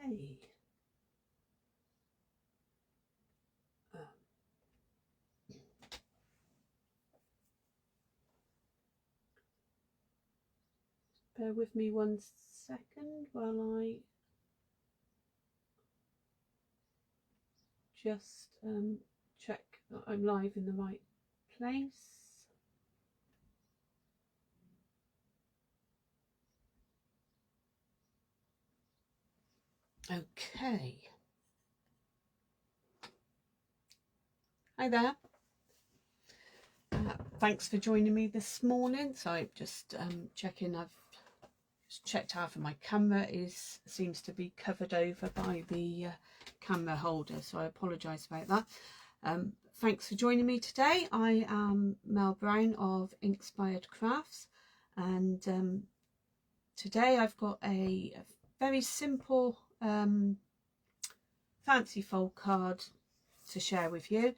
Okay. Bear with me 1 second while I just check that I'm live in the right place. Okay. Hi there. Thanks for joining me this morning. So I'm just checking. I've just checked half of my camera seems to be covered over by the camera holder, so I apologise about that. Thanks for joining me today. I am Mel Brown of Inspired Crafts, and today I've got a very simple fancy fold card to share with you.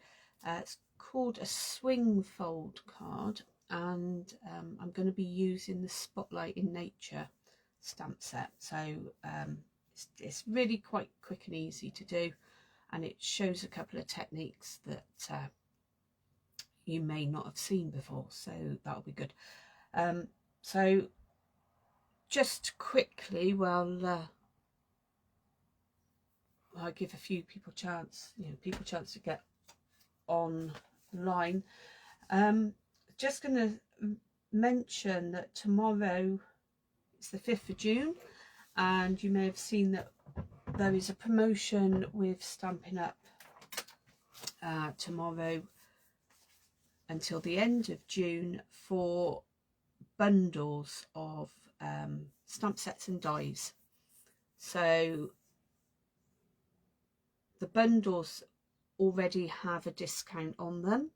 It's called a swing fold card, and I'm going to be using the Spotlight in Nature stamp set. So it's really quite quick and easy to do, and it shows a couple of techniques that you may not have seen before, so that'll be good. So just quickly, well, I'll give a few people chance to get online. Just going to mention that tomorrow is the 5th of June, and you may have seen that there is a promotion with Stampin Up tomorrow until the end of June for bundles of stamp sets and dies. So the bundles already have a discount on them,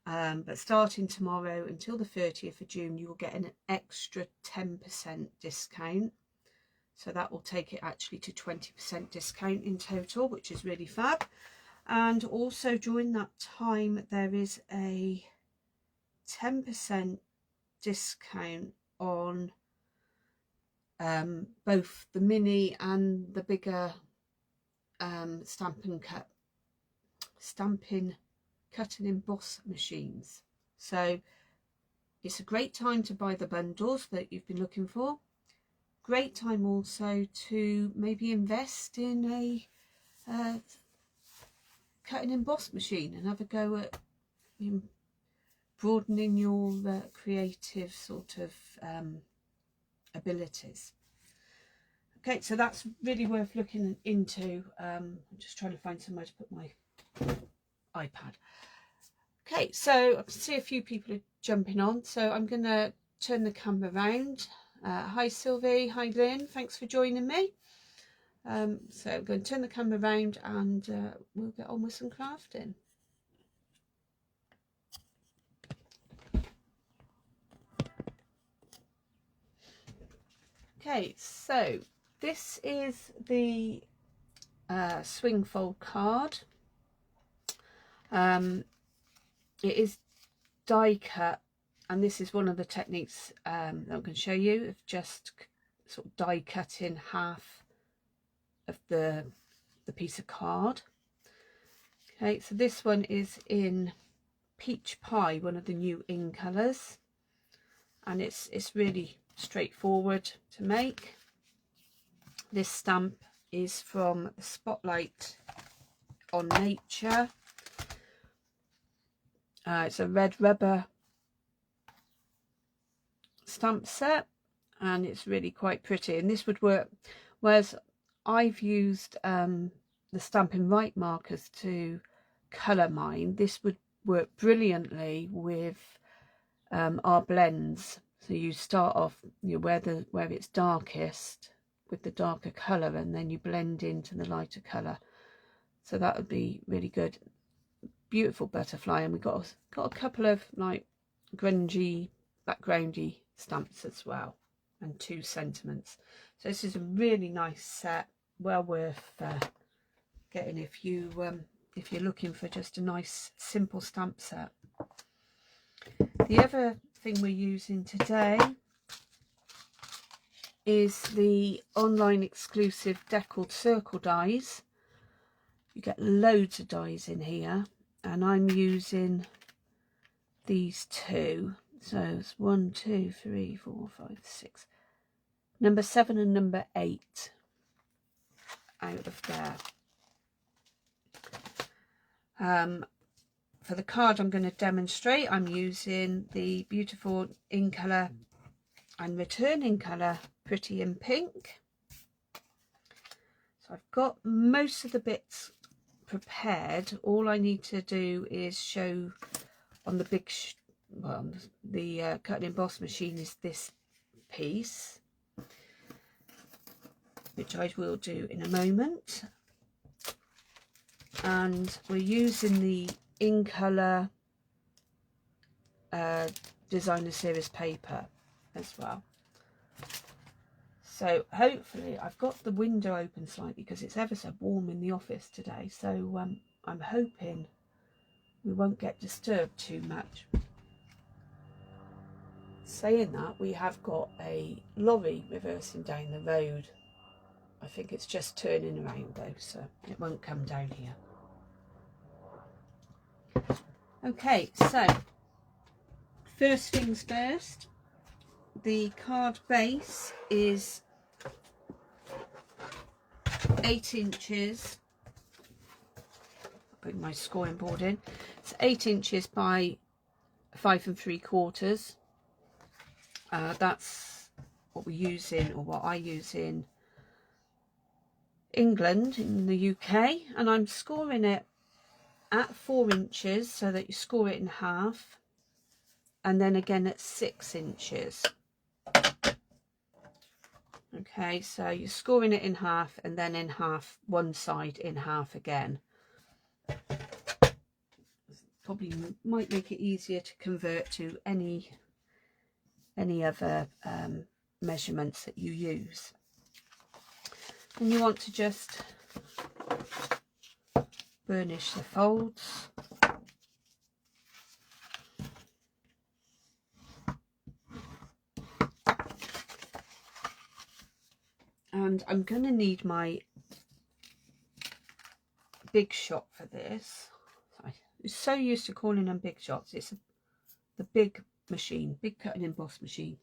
but starting tomorrow until the 30th of June you will get an extra 10% discount, so that will take it actually to 20% discount in total, which is really fab. And also during that time there is a 10% discount on both the mini and the bigger Stampin' Cut and Emboss machines. So it's a great time to buy the bundles that you've been looking for. Great time also to maybe invest in a cut and emboss machine and have a go at broadening your creative sort of abilities. Okay, so that's really worth looking into. I'm just trying to find somewhere to put my iPad. Okay, so I can see a few people are jumping on, so I'm going to turn the camera around. Hi Sylvie, hi Lynn, thanks for joining me. So I'm going to turn the camera around and we'll get on with some crafting. Okay, so this is the swing fold card. It is die cut, and this is one of the techniques that I'm going to show you of just sort of die cutting half of the piece of card. Okay, so this one is in Peach Pie, one of the new in colours, and it's really straightforward to make. This stamp is from the Spotlight on Nature. It's a red rubber stamp set, and it's really quite pretty, and this would work, whereas I've used the Stampin' Right markers to colour mine. This would work brilliantly with our blends. So you start off where it's darkest with the darker colour, and then you blend into the lighter colour. So that would be really good. Beautiful butterfly, and we got a couple of like grungy, backgroundy stamps as well, and 2 sentiments. So this is a really nice set, well worth getting if you're looking for just a nice simple stamp set. The other thing we're using today is the online exclusive Deckled circle dies. You get loads of dies in here, and I'm using these two. So it's 1, 2, 3, 4, 5, 6. Number 7 and number 8 out of there. For the card I'm going to demonstrate, I'm using the beautiful In Colour and Return In Colour Pretty in Pink. So I've got most of the bits prepared. All I need to do is show on the big, the cut and emboss machine is this piece, which I will do in a moment. And we're using the In Colour Designer Series paper as well. So hopefully, I've got the window open slightly because it's ever so warm in the office today, so I'm hoping we won't get disturbed too much. Saying that, we have got a lorry reversing down the road. I think it's just turning around though, so it won't come down here. Okay, so first things first, the card base is 8 inches. I'll bring my scoring board in. It's 8 inches by 5 3/4. That's what we use in, or what I use in England, in the UK, and I'm scoring it at 4 inches so that you score it in half, and then again at 6 inches. Okay, so you're scoring it in half and then in half one side, in half again. Probably might make it easier to convert to any other measurements that you use. And you want to just burnish the folds. And I'm going to need my big shot for this. I'm so used to calling them big shots. It's the big machine, big cut and emboss machine.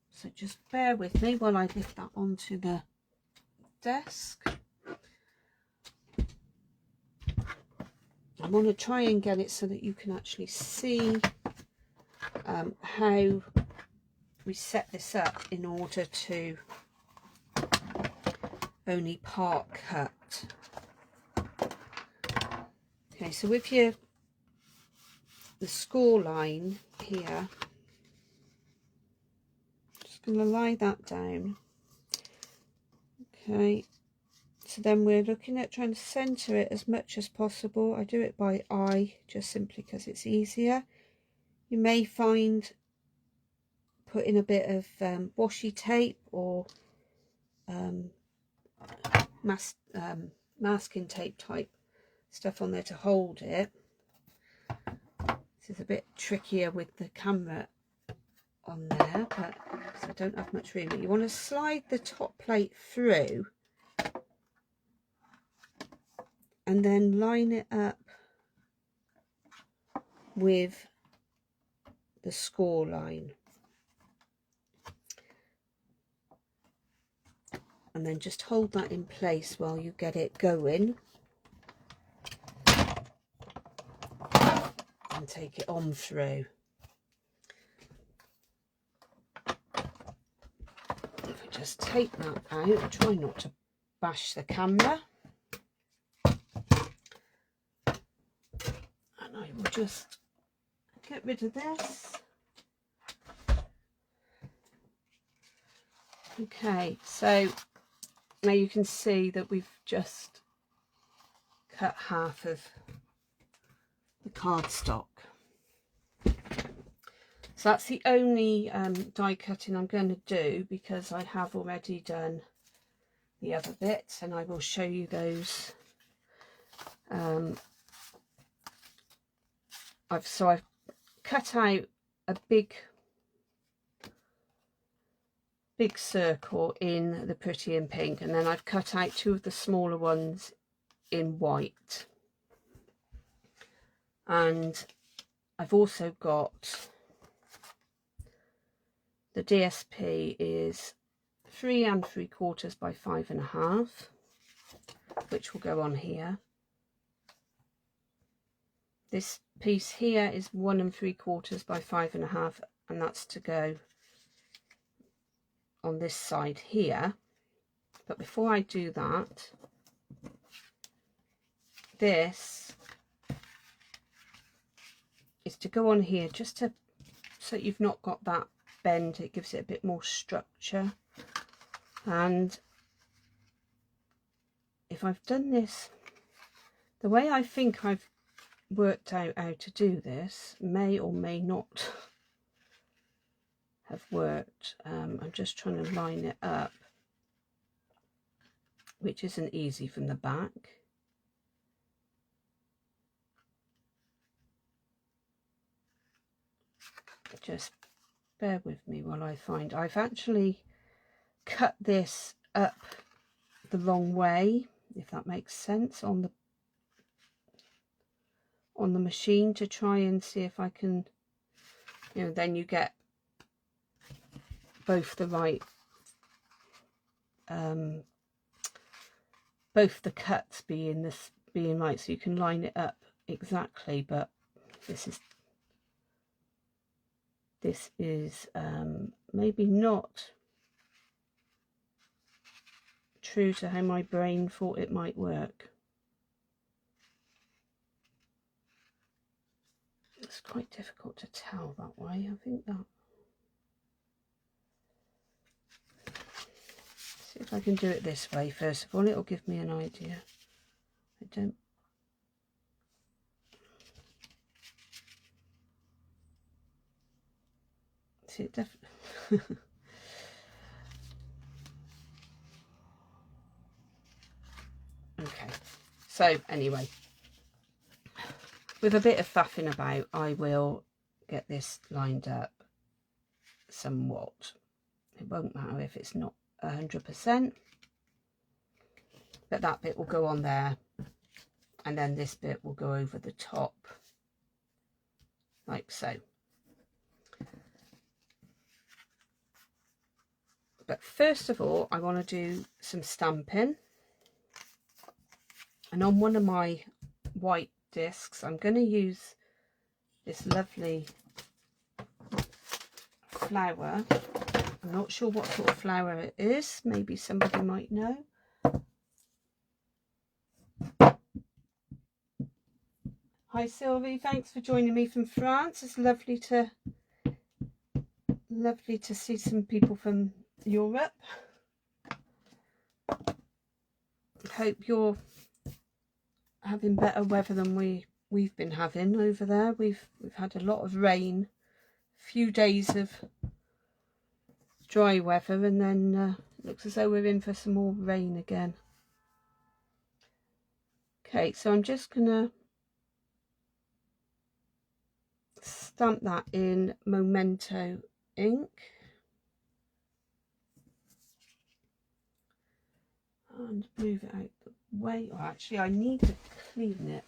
So just bear with me while I lift that onto the desk. I want to try and get it so that you can actually see how we set this up in order to only part cut. Okay, so with the score line here, just going to lie that down. Okay, so then we're looking at trying to centre it as much as possible. I do it by eye just simply because it's easier. You may find putting a bit of washi tape or masking tape type stuff on there to hold it. This is a bit trickier with the camera on there, but I don't have much room. But you want to slide the top plate through and then line it up with the score line, and then just hold that in place while you get it going and take it on through. If I just take that out, try not to bash the camera, and I will just get rid of this. Okay, so now you can see that we've just cut half of the cardstock. So that's the only die cutting I'm going to do, because I have already done the other bits, and I will show you those. I've cut out a big big circle in the Pretty in Pink, and then I've cut out 2 of the smaller ones in white. And I've also got the DSP is 3 3/4 by 5.5, which will go on here. This piece here is 1 3/4 by 5.5, and that's to go on this side here. But before I do that, this is to go on here, just to so you've not got that bend. It gives it a bit more structure. And if I've done this the way I think I've worked out how to do this, may or may not have worked. I'm just trying to line it up, which isn't easy from the back. Just bear with me while I find. I've actually cut this up the wrong way, if that makes sense, on the machine, to try and see if I can, you know, then you get both the right both the cuts being right, so you can line it up exactly. But this is maybe not true to how my brain thought it might work. It's quite difficult to tell that way. I think that. See if I can do it this way first of all. It'll give me an idea. I don't. See, it definitely. Okay. So anyway, with a bit of faffing about, I will get this lined up somewhat. It won't matter if it's not 100%, but that bit will go on there, and then this bit will go over the top, like so. But first of all, I want to do some stamping, and on one of my white discs, I'm going to use this lovely flower. I'm not sure what sort of flower it is. Maybe somebody might know. Hi Sylvie, thanks for joining me from France. It's lovely to see some people from Europe. Hope you're having better weather than we've been having over there. We've had a lot of rain, a few days of dry weather, and then looks as though we're in for some more rain again. Okay, so I'm just gonna stamp that in Memento ink, and move it out the way. Oh, actually I need to clean it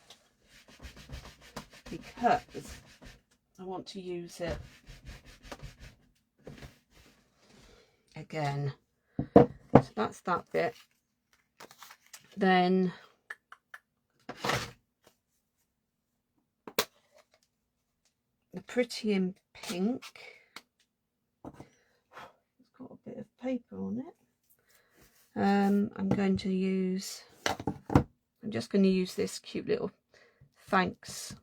because I want to use it again. So that's that bit. Then the Pretty in Pink, it's got a bit of paper on it. I'm just going to use this cute little thanks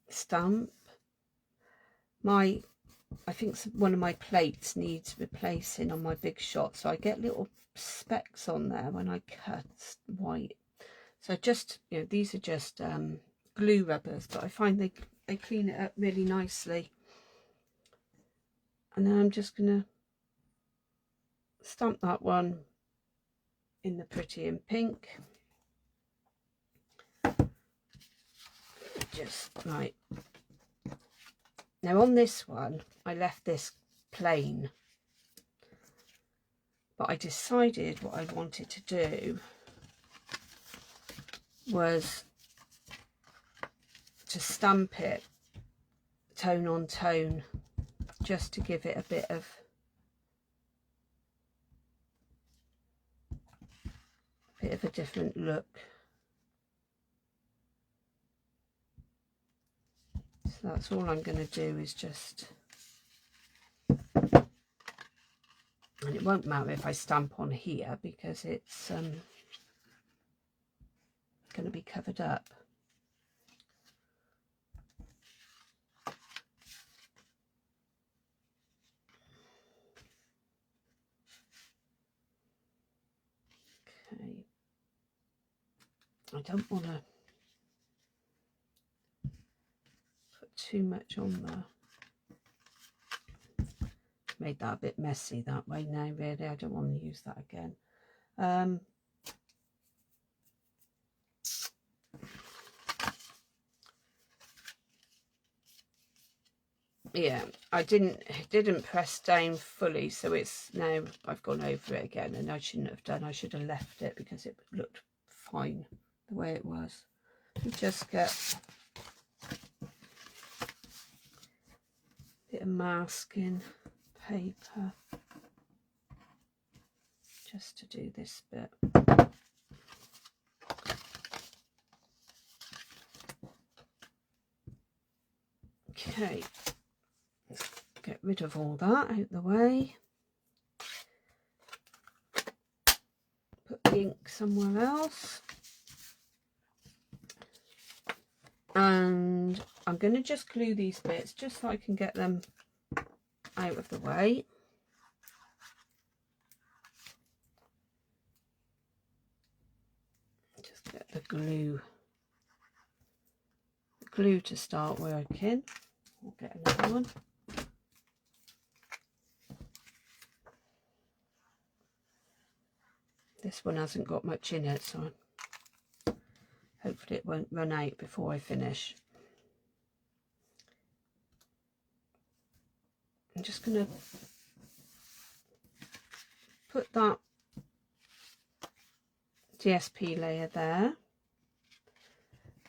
stamp. I think one of my plates needs replacing on my big shot, so I get little specks on there when I cut white. So just, you know, these are just glue rubbers, but I find they clean it up really nicely. And then I'm just gonna stamp that one in the Pretty in Pink. Just like Now on this one, I left this plain, but I decided what I wanted to do was to stamp it tone on tone, just to give it a bit of a different look. So that's all I'm going to do, is just, and it won't matter if I stamp on here because it's going to be covered up. Okay, I don't want to put too much on there. Made that a bit messy that way now, really. I don't want to use that again. Yeah, I didn't press down fully, so it's now I've gone over it again, and I shouldn't have done. I should have left it because it looked fine the way it was. You just get a bit of masking paper just to do this bit. Okay, let's get rid of all that out the way. Put the ink somewhere else. And I'm going to just glue these bits just so I can get them out of the way. Just get the glue to start working. We'll get another one. This one hasn't got much in it, so hopefully it won't run out before I finish. I'm just going to put that DSP layer there.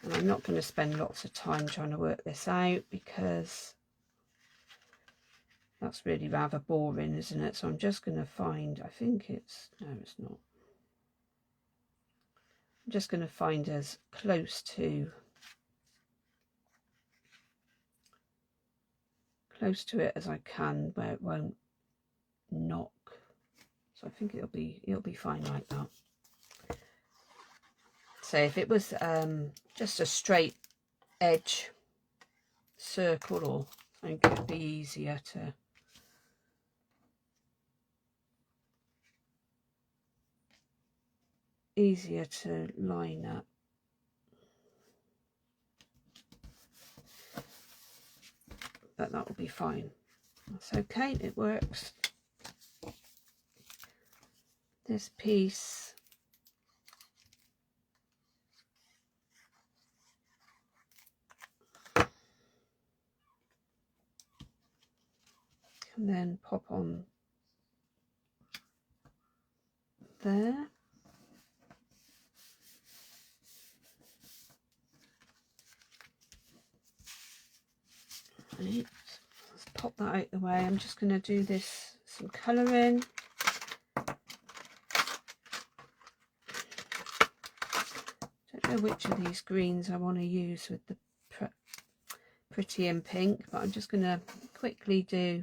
And I'm not going to spend lots of time trying to work this out because that's really rather boring, isn't it? So I'm just going to find, I think it's, no it's not. I'm just going to find as close to it as I can where it won't knock. So I think it'll be fine like that. So if it was just a straight edge circle or something, it would be easier to line up. But that will be fine. That's okay, it works. This piece can then pop on there. Right, let's pop that out the way. I'm just going to do this, some colouring. Don't know which of these greens I want to use with the pretty in pink, but I'm just going to quickly do.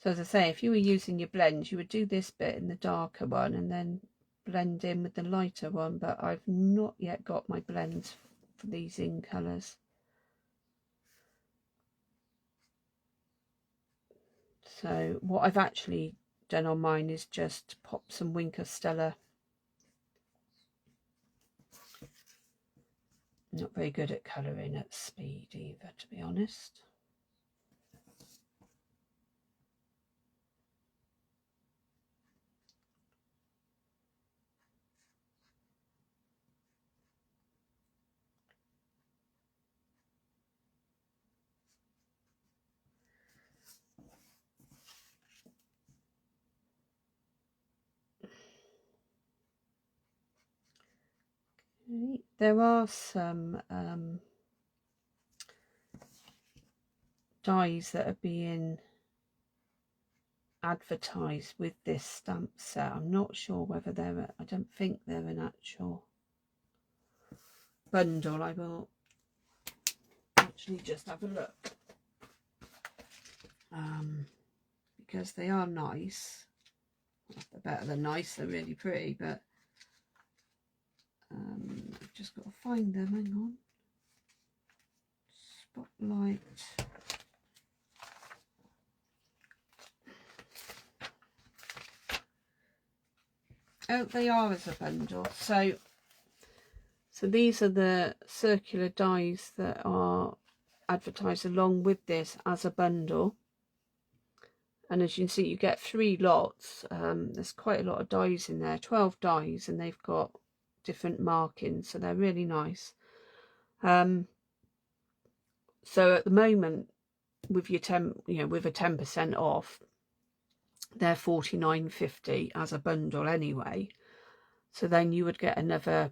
So as I say, if you were using your blends, you would do this bit in the darker one and then blend in with the lighter one, but I've not yet got my blends for these in colours. So what I've actually done on mine is just pop some Wink of Stella. Not very good at colouring at speed either, to be honest. There are some dies that are being advertised with this stamp set. I'm not sure whether they're, I don't think they're an actual bundle. I will actually just have a look, because they are nice. They're better than nice, they're really pretty, but I've just got to find them. Hang on. Spotlight. Oh, they are as a bundle. So these are the circular dies that are advertised along with this as a bundle. And as you can see, you get 3 lots. There's quite a lot of dies in there, 12 dies, and they've got different markings, so they're really nice. So at the moment, with your with a 10% off, they're £49.50 as a bundle anyway. So then you would get another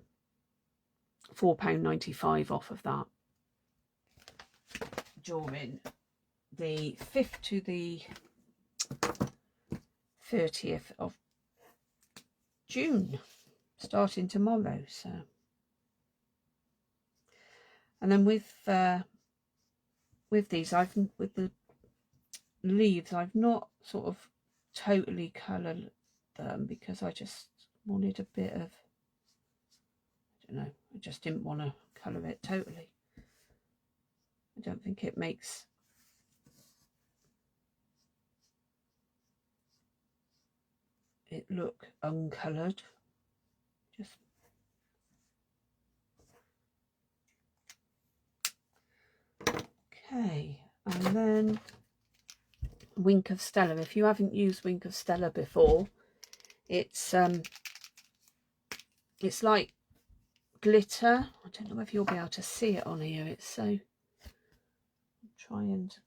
£4.95 off of that during the 5th to the 30th of June, starting tomorrow. So, and then with these, with the leaves, I've not sort of totally coloured them because I just wanted a bit of, I don't know, I just didn't want to colour it totally. I don't think it makes it look uncoloured. Just okay, and then Wink of Stella. If you haven't used Wink of Stella before, it's like glitter. I don't know if you'll be able to see it on here. It's so, I'm trying to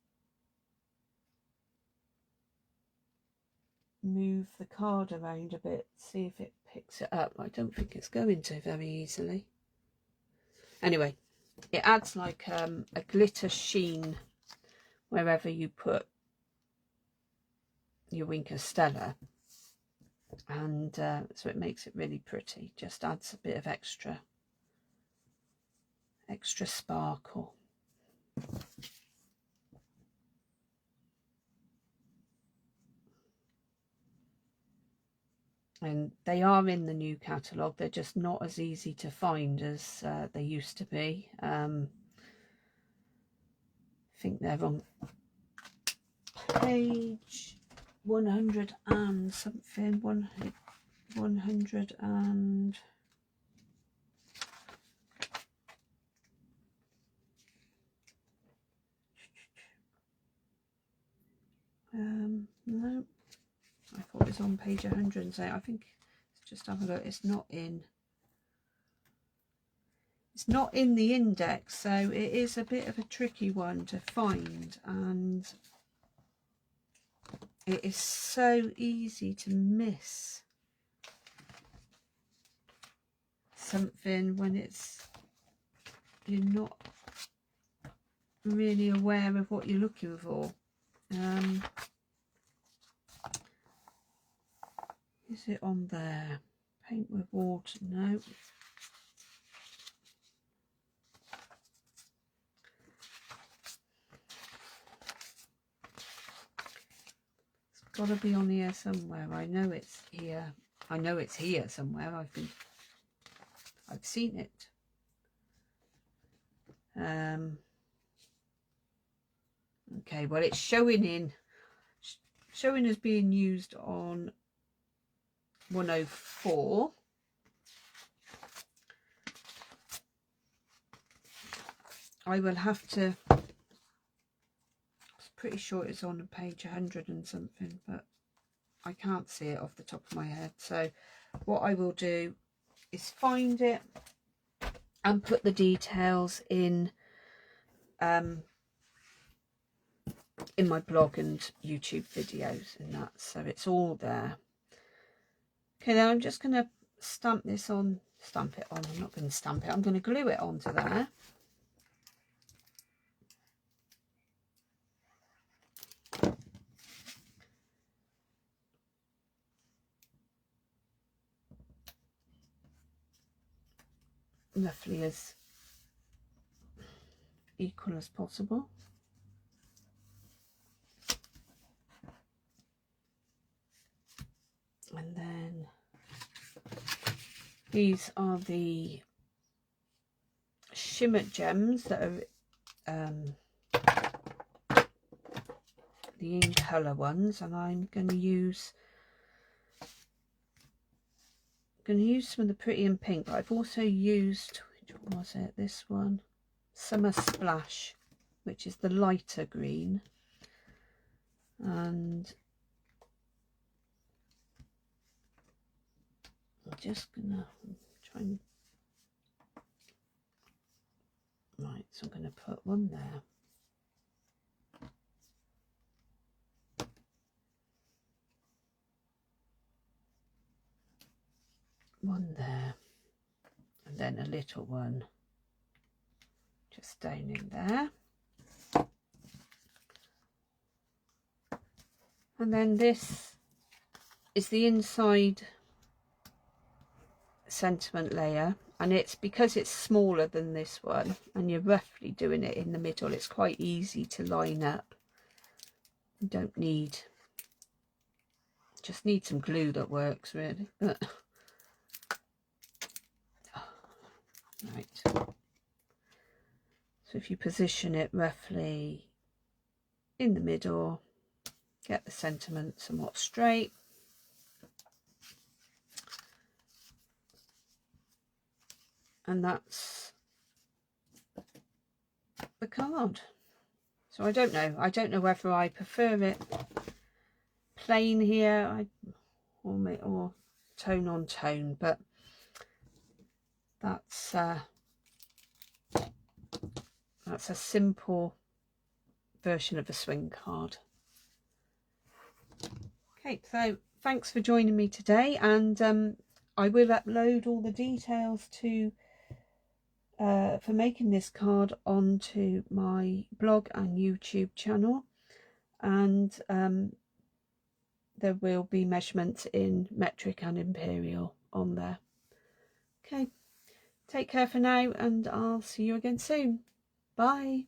move the card around a bit, see if it picks it up. I don't think it's going to very easily. Anyway, it adds like a glitter sheen wherever you put your Wink of Stella, and so it makes it really pretty. Just adds a bit of extra sparkle. And they are in the new catalogue. They're just not as easy to find as they used to be. I think they're on page 100 and something. 100 and... no. I thought it was on page 100, so I think, let's just have a look. It's not in the index, so it is a bit of a tricky one to find, and it is so easy to miss something when you're not really aware of what you're looking for. Is it on there? Paint with water? No. It's got to be on here somewhere. I know it's here. I know it's here somewhere. I've seen it. Okay, well, it's showing as being used on 104. I will have to, I was pretty sure it's on page 100 and something, but I can't see it off the top of my head. So what I will do is find it and put the details in my blog and YouTube videos and that, so it's all there. Okay, now I'm just going to stamp this on stamp it on. I'm not going to stamp it, I'm going to glue it onto there. Roughly as equal as possible. And then these are the shimmer gems that are the in colour ones, and I'm going to use some of the pretty in pink, but I've also used, which one was it, this one, Summer Splash, which is the lighter green, and I'm just gonna try and, right, so I'm going to put one there. One there, and then a little one just down in there. And then this is the inside sentiment layer, and it's because it's smaller than this one and you're roughly doing it in the middle, it's quite easy to line up. You don't need, just need some glue that works really. But right, so if you position it roughly in the middle, get the sentiment somewhat straight, and that's the card. So I don't know whether I prefer it plain here or tone on tone, but that's a simple version of a swing card. Okay, so thanks for joining me today, and I will upload all the details to for making this card onto my blog and YouTube channel, and there will be measurements in metric and imperial on there. Okay, take care for now, and I'll see you again soon. Bye.